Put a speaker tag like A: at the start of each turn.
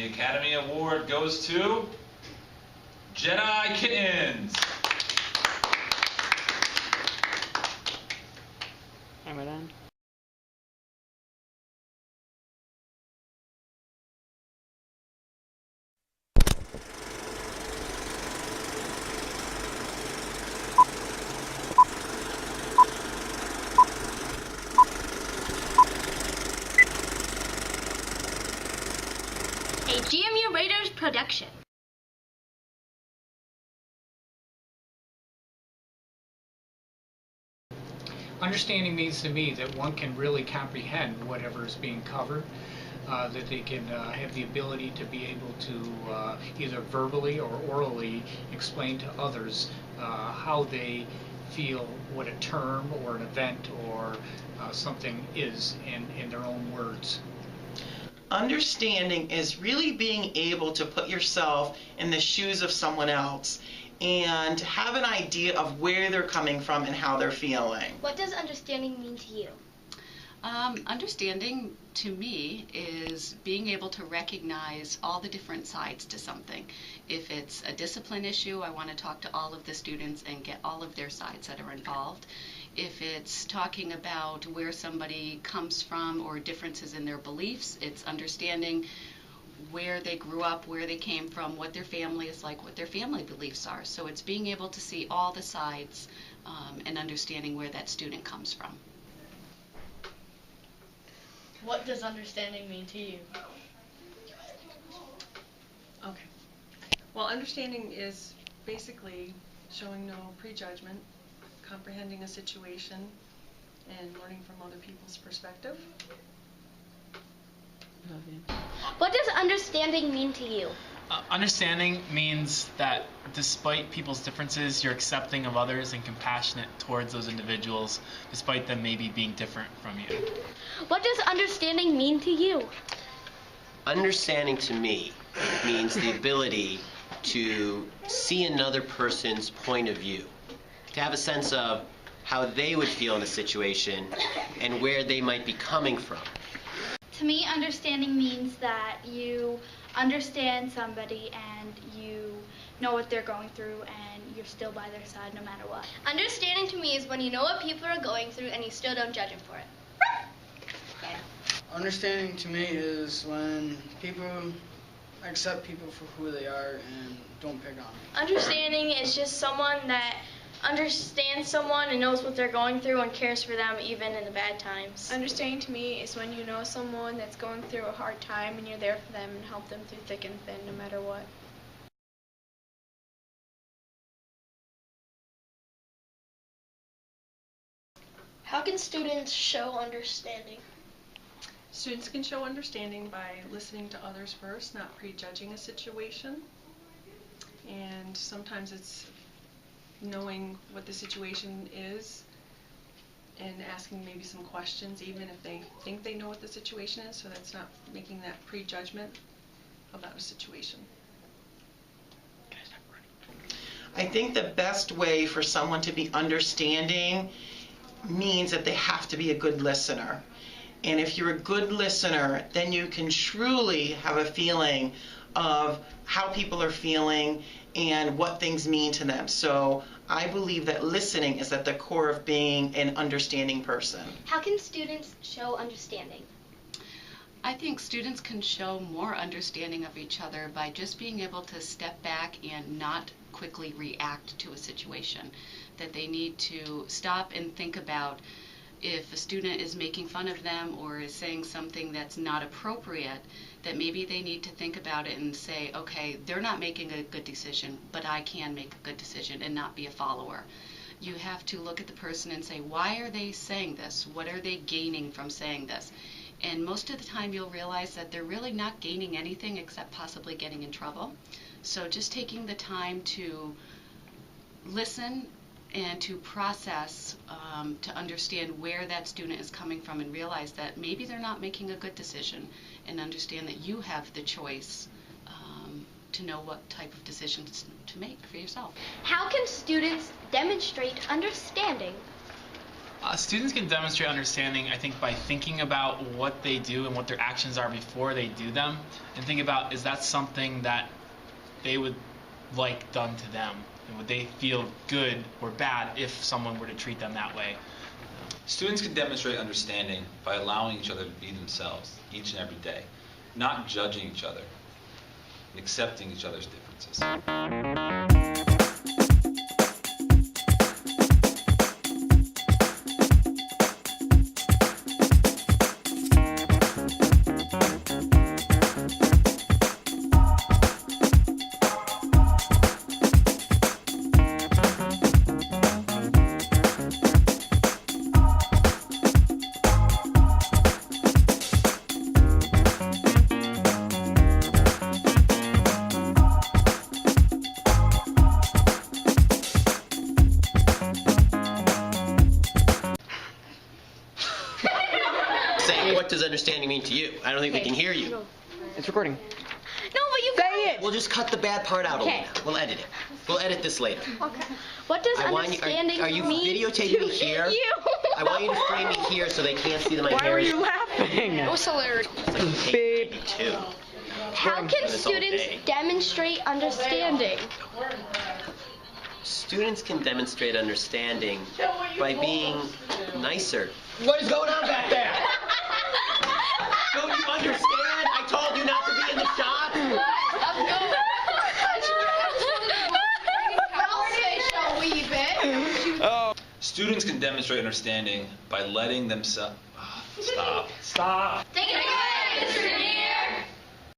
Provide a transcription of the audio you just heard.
A: Academy Award goes to Jedi Kittens.
B: Am I done?
C: A GMU Raiders production.
D: Understanding means to me that one can really comprehend whatever is being covered, that they can have the ability to be able to either verbally or orally explain to others how they feel what a term or an event or something is in their own words.
E: Understanding is really being able to put yourself in the shoes of someone else and have an idea of where they're coming from and how they're feeling.
C: What does understanding mean to you?
F: Understanding to me is being able to recognize all the different sides to something. If it's a discipline issue, I want to talk to all of the students and get all of their sides that are involved. If it's talking about where somebody comes from or differences in their beliefs, it's understanding where they grew up, where they came from, what their family is like, what their family beliefs are. So it's being able to see all the sides and understanding where that student comes from.
C: What does understanding mean to you?
G: Okay. Well, understanding is basically showing no prejudgment, comprehending a situation, and learning from other people's perspective.
C: What does understanding mean to you?
H: Understanding means that despite people's differences, you're accepting of others and compassionate towards those individuals, despite them maybe being different from you.
C: What does understanding mean to you?
I: Understanding to me means the ability to see another person's point of view, to have a sense of how they would feel in a situation and where they might be coming from.
J: To me, understanding means that you understand somebody and you know what they're going through and you're still by their side no matter what.
C: Understanding to me is when you know what people are going through and you still don't judge them for it.
K: Understanding to me is when people accept people for who they are and don't pick on them.
J: Understanding is just someone that understands someone and knows what they're going through and cares for them even in the bad times.
L: Understanding to me is when you know someone that's going through a hard time and you're there for them and help them through thick and thin no matter what.
C: How can students show understanding?
G: Students can show understanding by listening to others first, not prejudging a situation. And sometimes it's knowing what the situation is and asking maybe some questions even if they think they know what the situation is, so that's not making that prejudgment about a situation.
E: I think the best way for someone to be understanding means that they have to be a good listener. And if you're a good listener, then you can truly have a feeling of how people are feeling and what things mean to them. So I believe that listening is at the core of being an understanding person.
C: How can students show understanding?
F: I think students can show more understanding of each other by just being able to step back and not quickly react to a situation. That they need to stop and think about if a student is making fun of them or is saying something that's not appropriate, that maybe they need to think about it and say, okay, they're not making a good decision, but I can make a good decision and not be a follower. You have to look at the person and say, why are they saying this? What are they gaining from saying this? And most of the time you'll realize that they're really not gaining anything except possibly getting in trouble. So just taking the time to listen and to process, to understand where that student is coming from and realize that maybe they're not making a good decision, and understand that you have the choice to know what type of decisions to make for yourself.
C: How can students demonstrate understanding?
H: Students can demonstrate understanding, I think, by thinking about what they do and what their actions are before they do them, and think about, is that something that they would like done to them? And would they feel good or bad if someone were to treat them that way?
A: Students can demonstrate understanding by allowing each other to be themselves each and every day, not judging each other, and accepting each other's differences.
I: Say, what does understanding mean to you? I don't think we can hear you.
B: It's recording.
C: No, but you
B: Say it!
I: We'll just cut the bad part out,
C: Okay.
I: Alina. We'll edit it. We'll edit this later.
C: Okay. What does understanding
I: are you
C: mean
I: videotaping
C: to
I: me here?
C: you?
I: I want you to frame me here so they can't see that my
B: Why
I: hair
B: were
I: is...
B: you laughing?
L: It was hilarious.
I: It's like tape 92.
C: How can
I: It's all
C: students
I: day.
C: demonstrate understanding?
I: Students can demonstrate understanding by being nicer.
B: What is going on back there?
I: Don't you understand? I told you not to be in the shop.
A: Students can demonstrate understanding by letting themselves... Stop.
C: Take it away, Mr.